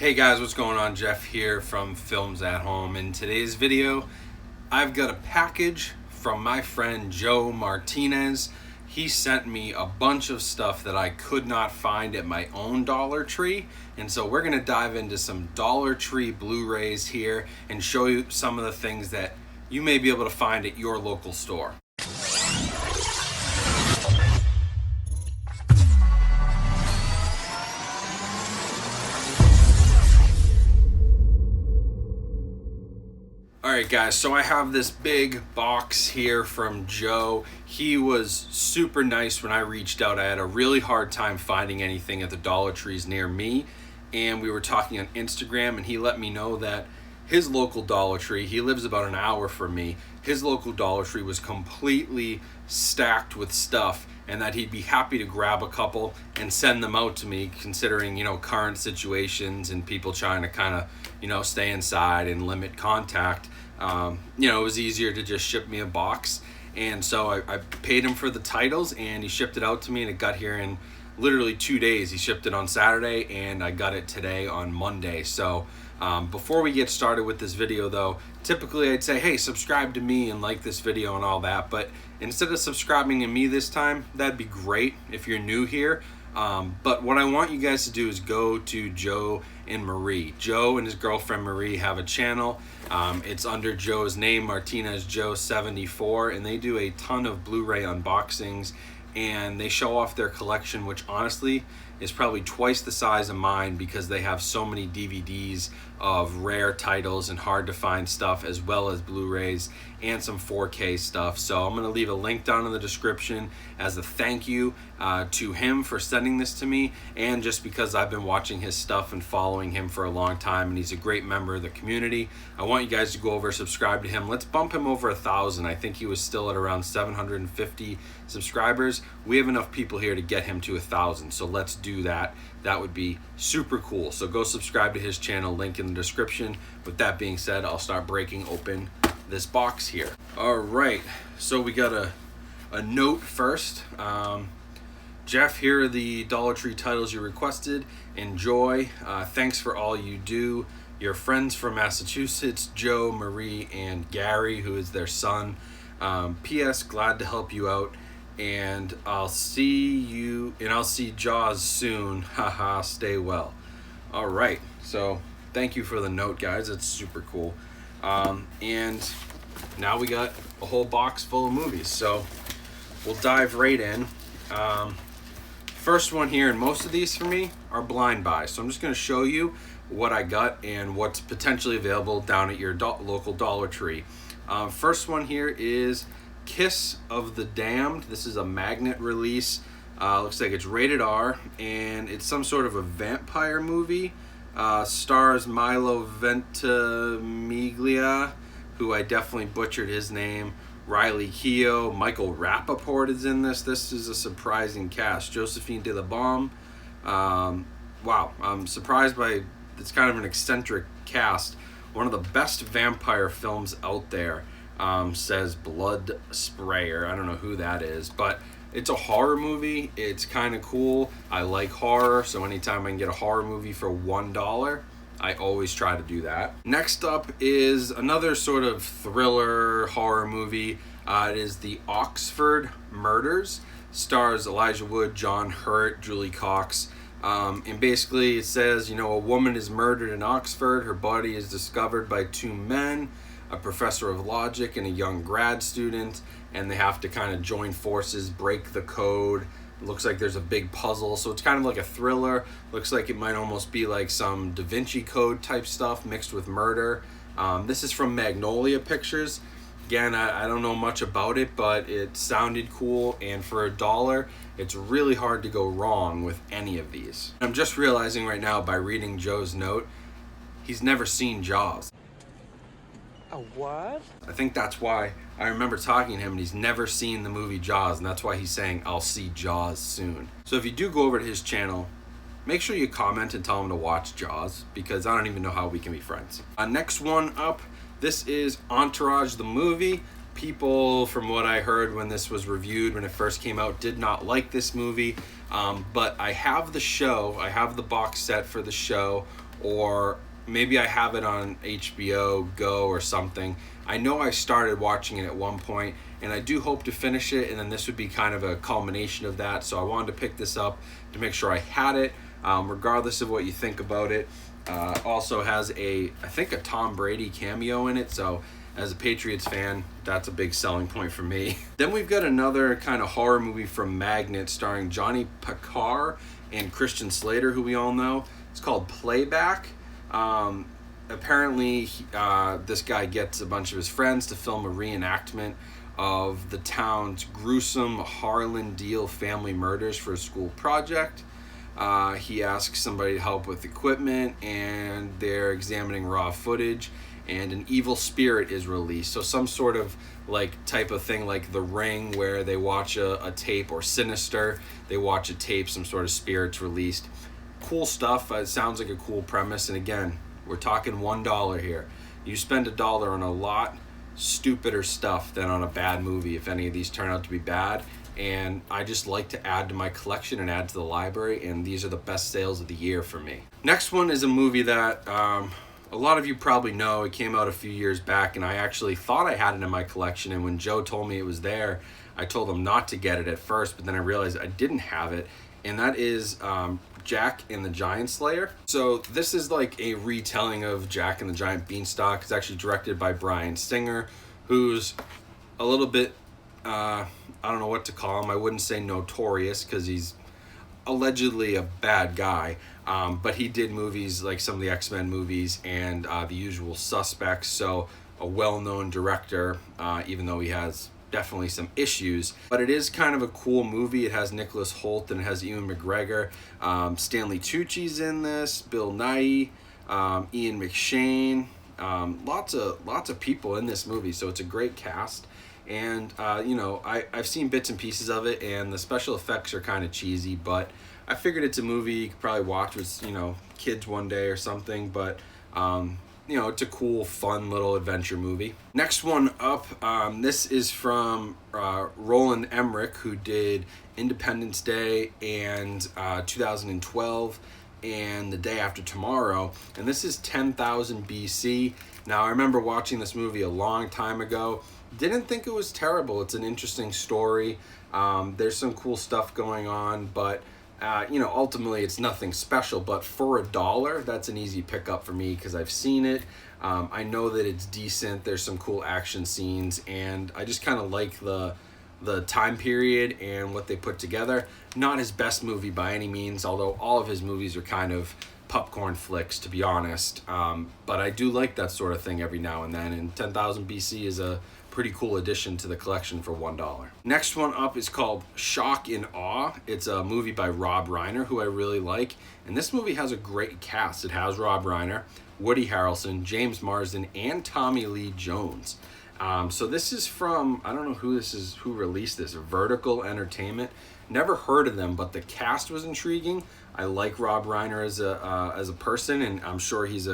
Hey guys, what's going on? Jeff here from Films at Home. In today's video, I've got a package from my friend Joe Martinez. He sent me a bunch of stuff that I could not find at my own Dollar Tree. And so we're gonna dive into some Dollar Tree Blu-rays here and show you some of the things that you may be able to find at your local store. Alright guys, so I have this big box here from Joe. He was super nice when I reached out. I had a really hard time finding anything at the Dollar Trees near me, and we were talking on Instagram, and he let me know that his local Dollar Tree, he lives about an hour from me, his local Dollar Tree was completely stacked with stuff, and that he'd be happy to grab a couple and send them out to me, considering, you know, current situations and people trying to kind of, you know, stay inside and limit contact. You know, it was easier to just ship me a box. And so I paid him for the titles, and he shipped it out to me, and it got here in literally 2 days. He shipped it on Saturday, and I got it today on Monday. So before we get started with this video though, typically I'd say, hey, subscribe to me and like this video and all that. But instead of subscribing to me this time, that'd be great if you're new here. But what I want you guys to do is go to Joe and Marie. Joe and his girlfriend Marie have a channel. It's under Joe's name, Martinez Joe 74, and they do a ton of Blu-ray unboxings, and they show off their collection, which honestly is probably twice the size of mine, because they have so many DVDs of rare titles and hard to find stuff, as well as Blu-rays and some 4K stuff. So I'm going to leave a link down in the description as a thank you to him for sending this to me, and just because I've been watching his stuff and following him for a long time, and he's a great member of the community. I want you guys to go over, subscribe to him. Let's bump him over 1,000. I think he was still at around 750 subscribers. We have enough people here to get him to 1,000, so let's do that. That would be super cool. So go subscribe to his channel, link in the description. With that being said, I'll start breaking open this box here. All right, so we got a note first. Jeff, here are the Dollar Tree titles you requested. Enjoy. Thanks for all you do. Your friends from Massachusetts, Joe, Marie, and Gary, who is their son. P.S. Glad to help you out, and I'll see Jaws soon. Haha, stay well. All right, so thank you for the note, guys. It's super cool. And now we got a whole box full of movies, so we'll dive right in. First one here, and most of these for me are blind buys, so I'm just going to show you what I got and what's potentially available down at your local Dollar Tree. First one here is Kiss of the Damned. This is a magnet release. Looks like it's rated R, and it's some sort of a vampire movie. Stars Milo Ventimiglia, who I definitely butchered his name. Riley Keough, Michael Rappaport is in this. This is a surprising cast. Josephine de la Bombe. Wow, I'm surprised by, it's kind of an eccentric cast. One of the best vampire films out there, says Blood Sprayer. I don't know who that is, but it's a horror movie. It's kind of cool. I like horror, so anytime I can get a horror movie for $1, I always try to do that. Next up is another sort of thriller horror movie. It is The Oxford Murders. Stars Elijah Wood, John Hurt, Julie Cox. And basically it says, you know, a woman is murdered in Oxford. Her body is discovered by two men, a professor of logic and a young grad student, and they have to kind of join forces, break the code. It looks like there's a big puzzle, so it's kind of like a thriller. Looks like it might almost be like some Da Vinci Code type stuff mixed with murder. This is from Magnolia Pictures. Again, I don't know much about it, but it sounded cool, and for $1, it's really hard to go wrong with any of these. I'm just realizing right now by reading Joe's note, he's never seen Jaws. A what? I think that's why I remember talking to him, and he's never seen the movie Jaws, and that's why he's saying, I'll see Jaws soon. So if you do go over to his channel, make sure you comment and tell him to watch Jaws, because I don't even know how we can be friends. Next one up, this is Entourage the movie. People, from what I heard when this was reviewed, when it first came out, did not like this movie. But I have the show, I have the box set for the show, or maybe I have it on HBO Go or something. I know I started watching it at one point, and I do hope to finish it, and then this would be kind of a culmination of that. So I wanted to pick this up to make sure I had it, regardless of what you think about it. Also has I think a Tom Brady cameo in it, so as a Patriots fan, that's a big selling point for me. Then we've got another kind of horror movie from Magnet starring Johnny Pakar and Christian Slater, who we all know. It's called Playback. Apparently, this guy gets a bunch of his friends to film a reenactment of the town's gruesome Harlan Deal family murders for a school project. He asks somebody to help with equipment, and they're examining raw footage, and an evil spirit is released. So some sort of like type of thing like The Ring, where they watch a tape, or Sinister, they watch a tape, some sort of spirit's released. Cool stuff. It sounds like a cool premise, and again, we're talking $1 here. You spend $1 on a lot stupider stuff than on a bad movie if any of these turn out to be bad. And I just like to add to my collection and add to the library, and these are the best sales of the year for me. Next one is a movie that a lot of you probably know. It came out a few years back, and I actually thought I had it in my collection, and when Joe told me it was there, I told him not to get it at first, but then I realized I didn't have it, and that is Jack and the Giant Slayer. So this is like a retelling of Jack and the Giant Beanstalk. It's actually directed by Bryan Singer, who's a little bit, I don't know what to call him. I wouldn't say notorious, because he's allegedly a bad guy, but he did movies like some of the X-Men movies and The Usual Suspects, so a well-known director, even though he has definitely some issues. But it is kind of a cool movie. It has Nicholas Hoult and it has Ewan McGregor. Stanley Tucci's in this, Bill Nighy, Ian McShane, lots of people in this movie, so it's a great cast. And I've seen bits and pieces of it, and the special effects are kind of cheesy, but I figured it's a movie you could probably watch with kids one day or something. But it's a cool, fun little adventure movie. Next one up, this is from Roland Emmerich, who did Independence Day and 2012 and The Day After Tomorrow, and this is 10,000 BC. Now, I remember watching this movie a long time ago. Didn't think it was terrible. It's an interesting story. There's some cool stuff going on, but ultimately it's nothing special. But for $1, that's an easy pickup for me, because I've seen it. I know that it's decent. There's some cool action scenes, and I just kind of like the time period and what they put together. Not his best movie by any means, although all of his movies are kind of popcorn flicks, to be honest. But I do like that sort of thing every now and then, and 10,000 BC is a pretty cool addition to the collection for $1. Next one up is called Shock and Awe. It's a movie by Rob Reiner, who I really like, and this movie has a great cast. It has Rob Reiner, Woody Harrelson, James Marsden, and Tommy Lee Jones. So this is from, I don't know who released this, Vertical Entertainment. Never heard of them, but the cast was intriguing. I like Rob Reiner as a person, and I'm sure he's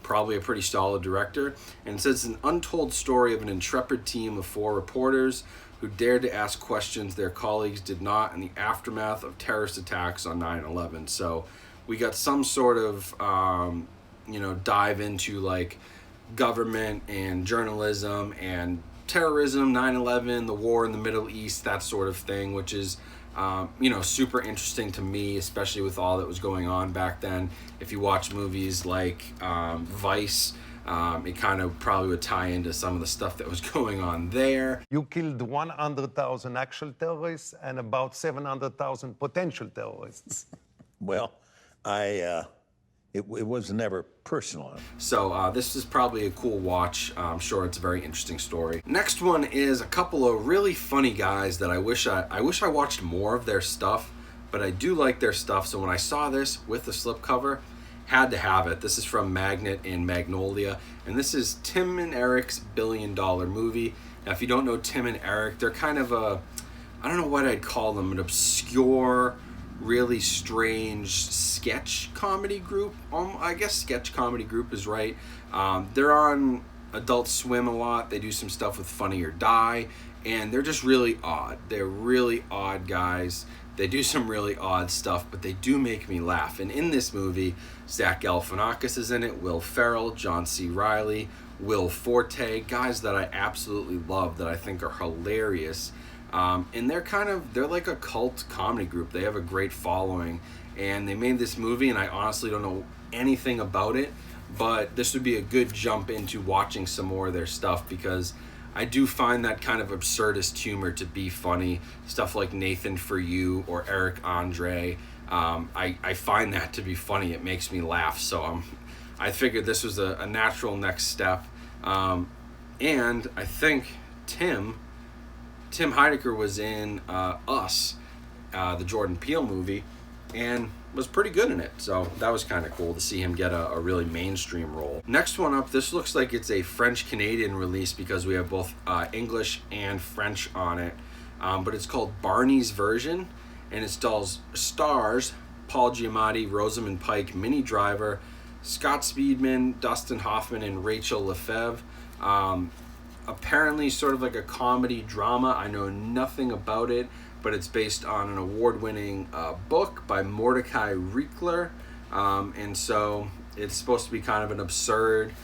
probably a pretty solid director. And it says, an untold story of an intrepid team of 4 reporters who dared to ask questions their colleagues did not in the aftermath of terrorist attacks on 9/11. So we got some sort of dive into like government and journalism and terrorism, 9/11, the war in the Middle East, that sort of thing, which is super interesting to me, especially with all that was going on back then. If you watch movies like Vice, it kind of probably would tie into some of the stuff that was going on there. You killed 100,000 actual terrorists and about 700,000 potential terrorists. Well, it was never personal. So this is probably a cool watch. I'm sure it's a very interesting story. Next one is a couple of really funny guys that I wish I watched more of their stuff, but I do like their stuff. So when I saw this with the slipcover, had to have it. This is from Magnet and Magnolia, and this is Tim and Eric's $1 billion movie. Now, if you don't know Tim and Eric, they're kind of I don't know what I'd call them, an obscure, really strange sketch comedy group. I guess sketch comedy group is right. They're on Adult Swim a lot. They do some stuff with Funny or Die, and they're just really odd. They're really odd guys. They do some really odd stuff, but they do make me laugh. And in this movie, Zach Galifianakis is in it, Will Ferrell, John C. Reilly, Will Forte, guys that I absolutely love, that I think are hilarious. And they're like a cult comedy group. They have a great following, and they made this movie, and I honestly don't know anything about it, but this would be a good jump into watching some more of their stuff, because I do find that kind of absurdist humor to be funny. Stuff like Nathan For You or Eric Andre. I find that to be funny. It makes me laugh. So I figured this was a natural next step. And I think Tim Heidecker was in Us, the Jordan Peele movie, and was pretty good in it. So that was kind of cool to see him get a really mainstream role. Next one up, this looks like it's a French-Canadian release because we have both English and French on it. But it's called Barney's Version, and it stars Paul Giamatti, Rosamund Pike, Minnie Driver, Scott Speedman, Dustin Hoffman, and Rachel Lefebvre. Apparently sort of like a comedy drama. I know nothing about it, but it's based on an award-winning book by Mordecai Rickler. And so it's supposed to be kind of an absurd,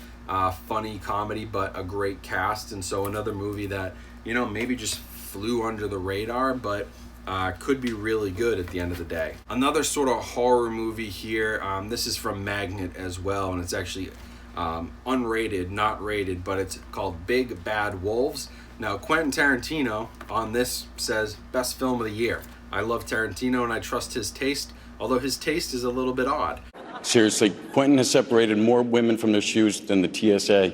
funny comedy, but a great cast. And so another movie that, maybe just flew under the radar, but could be really good at the end of the day. Another sort of horror movie here. This is from Magnet as well, and it's actually unrated, not rated, but it's called Big Bad Wolves. Now, Quentin Tarantino on this says best film of the year. I love Tarantino and I trust his taste, although his taste is a little bit odd. Seriously, Quentin has separated more women from their shoes than the TSA.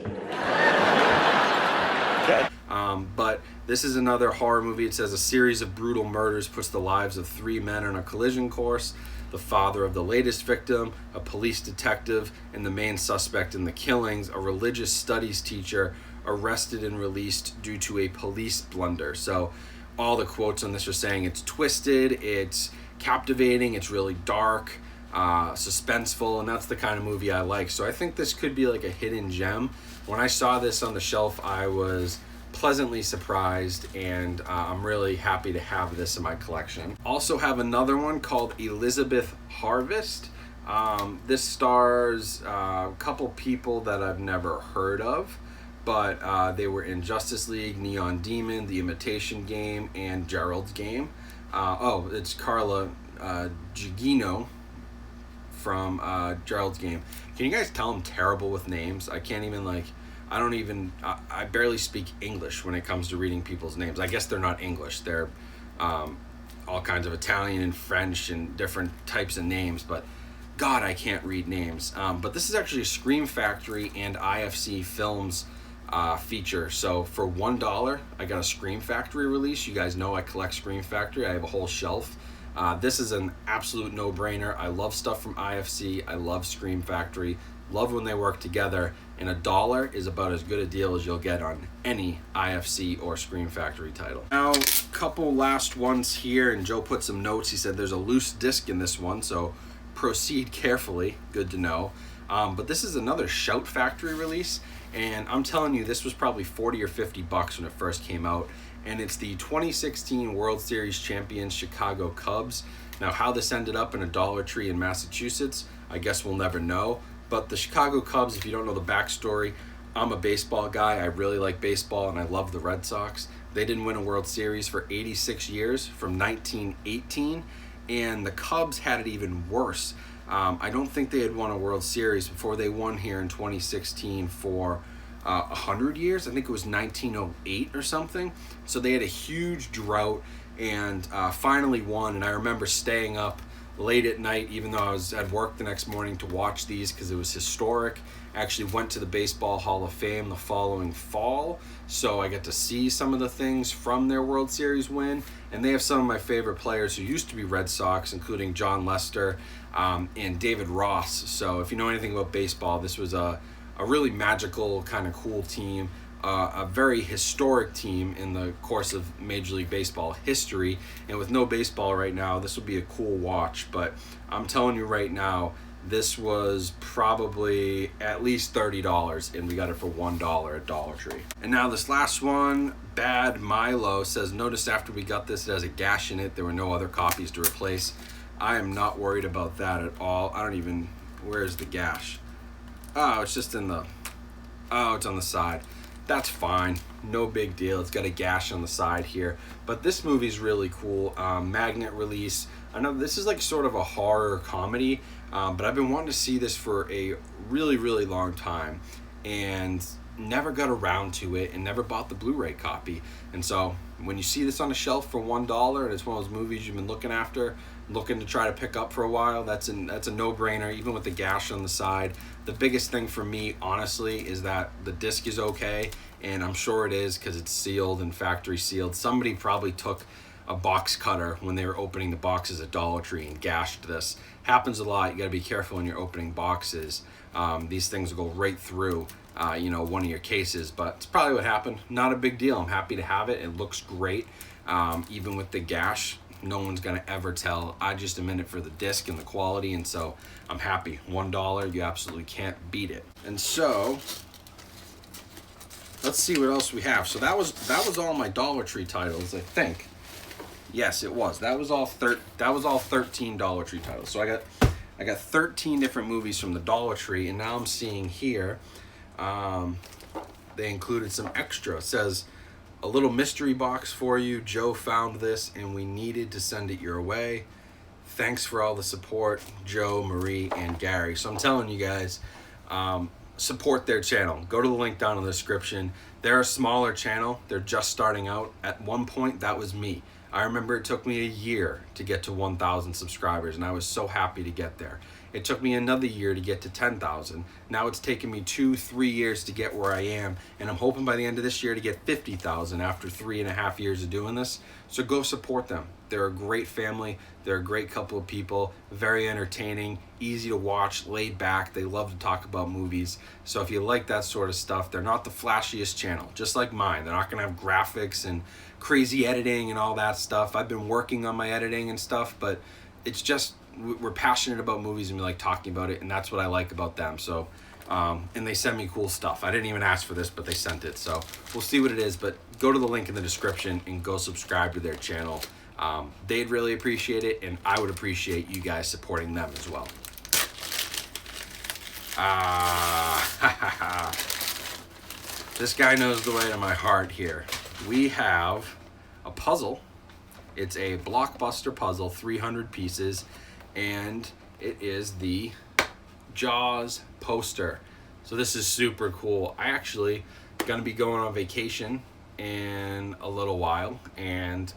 But this is another horror movie. It says a series of brutal murders puts the lives of 3 men on a collision course. The father of the latest victim, a police detective, and the main suspect in the killings, a religious studies teacher, arrested and released due to a police blunder. So all the quotes on this are saying it's twisted, it's captivating, it's really dark, suspenseful, and that's the kind of movie I like. So I think this could be like a hidden gem. When I saw this on the shelf, I was pleasantly surprised, and I'm really happy to have this in my collection. Also have another one called Elizabeth Harvest. This stars a couple people that I've never heard of, but they were in Justice League, Neon Demon, The Imitation Game, and Gerald's Game. It's Carla Gugino from Gerald's Game. Can you guys tell I'm terrible with names? I can't even I barely speak English when it comes to reading people's names. I guess they're not English. They're all kinds of Italian and French and different types of names, but God, I can't read names. But this is actually a Scream Factory and IFC Films feature. So for $1, I got a Scream Factory release. You guys know I collect Scream Factory. I have a whole shelf. This is an absolute no-brainer. I love stuff from IFC. I love Scream Factory. Love when they work together, and $1 is about as good a deal as you'll get on any IFC or Scream Factory title. Now, a couple last ones here, and Joe put some notes. He said there's a loose disc in this one, so proceed carefully. Good to know. But this is another Shout Factory release, and I'm telling you, this was probably 40 or 50 bucks when it first came out, and it's the 2016 World Series champions Chicago Cubs. Now, how this ended up in a Dollar Tree in Massachusetts, I guess we'll never know. But the Chicago Cubs, if you don't know the backstory, I'm a baseball guy. I really like baseball, and I love the Red Sox. They didn't win a World Series for 86 years, from 1918, and the Cubs had it even worse. I don't think they had won a World Series before they won here in 2016 for 100 years. I think it was 1908 or something. So they had a huge drought and finally won, and I remember staying up late at night, even though I was at work the next morning, to watch these because it was historic. I actually went to the Baseball Hall of Fame the following fall, so I get to see some of the things from their World Series win, and they have some of my favorite players who used to be Red Sox, including John Lester and David Ross. So if you know anything about baseball, this was a really magical, kind of cool team. A very historic team in the course of Major League Baseball history, and with no baseball right now, this will be a cool watch. But I'm telling you right now, This was probably at least $30, and we got it for $1 at Dollar Tree. And now this last one, Bad Milo, says, noticed after we got this, it has a gash in it. There were no other copies to replace. I am not worried about that at all. I don't even, where's the gash? Oh, it's just in the, oh, it's on the side. That's fine, no big deal. It's got a gash on the side here, but this movie's really cool. Magnet release. I know this is like sort of a horror comedy, but I've been wanting to see this for a really, really long time, and never got around to it, and never bought the Blu-ray copy. And so when you see this on a shelf for $1, and it's one of those movies you've been looking to try to pick up for a while, that's a no-brainer, even with the gash on the side. The biggest thing for me, honestly, is that the disc is okay, and I'm sure it is because it's sealed and factory sealed. Somebody probably took a box cutter when they were opening the boxes at Dollar Tree and gashed this. Happens a lot. You got to be careful when you're opening boxes. These things will go right through one of your cases, but it's probably what happened. Not a big deal. I'm happy to have it. It looks great. Even with the gash, no one's gonna ever tell. I just am in it for the disc and the quality, and so I'm happy. $1, you absolutely can't beat it. And so let's see what else we have. So that was all my Dollar Tree titles, I think. Yes, it was. That was all 13 Dollar Tree titles. So I got 13 different movies from the Dollar Tree, and now I'm seeing here they included some extra. It says, a little mystery box for you. Joe found this and we needed to send it your way. Thanks for all the support, Joe, Marie, and Gary. So I'm telling you guys, support their channel. Go to the link down in the description. They're a smaller channel. They're just starting out. At one point, that was me. I remember it took me a year to get to 1,000 subscribers, and I was so happy to get there. It took me another year to get to 10,000. Now it's taken me 2-3 years to get where I am, and I'm hoping by the end of this year to get 50,000 after 3.5 years of doing this. So go support them. They're a great family. They're a great couple of people, very entertaining, easy to watch, laid back. They love to talk about movies. So if you like that sort of stuff, they're not the flashiest channel, just like mine. They're not gonna have graphics and crazy editing and all that stuff. I've been working on my editing and stuff, but it's just, we're passionate about movies and we like talking about it, and that's what I like about them. So and they send me cool stuff. I didn't even ask for this, but they sent it, so we'll see what it is. But go to the link in the description and go subscribe to their channel. They'd really appreciate it, and I would appreciate you guys supporting them as well. This guy knows the way to my heart here. We have a puzzle. It's a blockbuster puzzle, 300 pieces, and it is the Jaws poster. So this is super cool. I actually gonna be going on vacation in a little while, and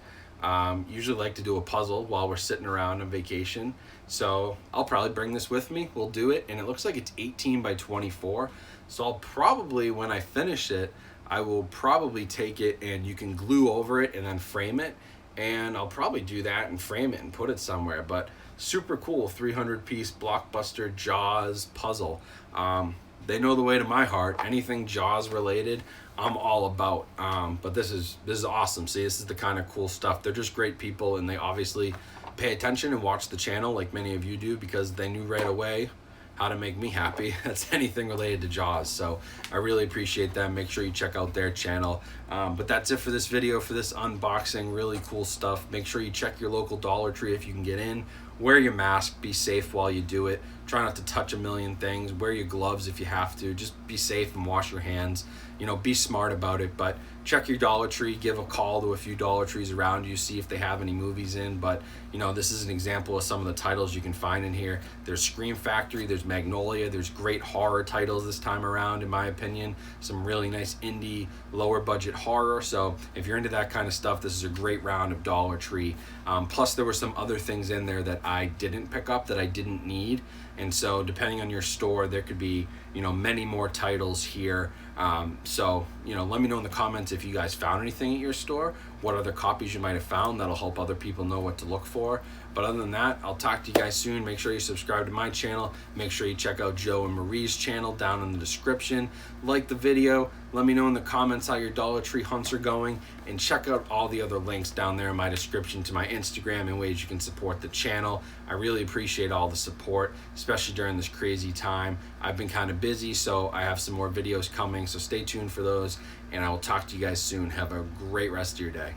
usually like to do a puzzle while we're sitting around on vacation. So I'll probably bring this with me. We'll do it, and it looks like it's 18 by 24. So I'll probably, when I finish it, I will probably take it and you can glue over it and then frame it. And I'll probably do that and frame it and put it somewhere. But super cool 300 piece blockbuster Jaws puzzle. They know the way to my heart. Anything Jaws related, I'm all about. But this is awesome. See, this is the kind of cool stuff. They're just great people, and they obviously pay attention and watch the channel like many of you do, because they knew right away how to make me happy. That's anything related to Jaws. So I really appreciate them. Make sure you check out their channel. But that's it for this video, for this unboxing. Really cool stuff. Make sure you check your local Dollar Tree if you can get in. Wear your mask. Be safe while you do it. Try not to touch a million things. Wear your gloves if you have to. Just be safe and wash your hands. You know, be smart about it. But check your Dollar Tree. Give a call to a few Dollar Trees around you. See if they have any movies in. But, you know, this is an example of some of the titles you can find in here. There's Scream Factory. There's Magnolia. There's great horror titles this time around, in my opinion. Some really nice indie, lower budget horror. So if you're into that kind of stuff, this is a great round of Dollar Tree. Plus, there were some other things in there that I didn't pick up, that I didn't need. And so depending on your store, there could be, you know, many more titles here. So, you know, let me know in the comments if you guys found anything at your store, what other copies you might have found. That'll help other people know what to look for. But other than that, I'll talk to you guys soon. Make sure you subscribe to my channel. Make sure you check out Joe and Marie's channel down in the description. Like the video. Let me know in the comments how your Dollar Tree hunts are going. And check out all the other links down there in my description to my Instagram and ways you can support the channel. I really appreciate all the support, especially during this crazy time. I've been kind of busy, so I have some more videos coming. So stay tuned for those. And I will talk to you guys soon. Have a great rest of your day.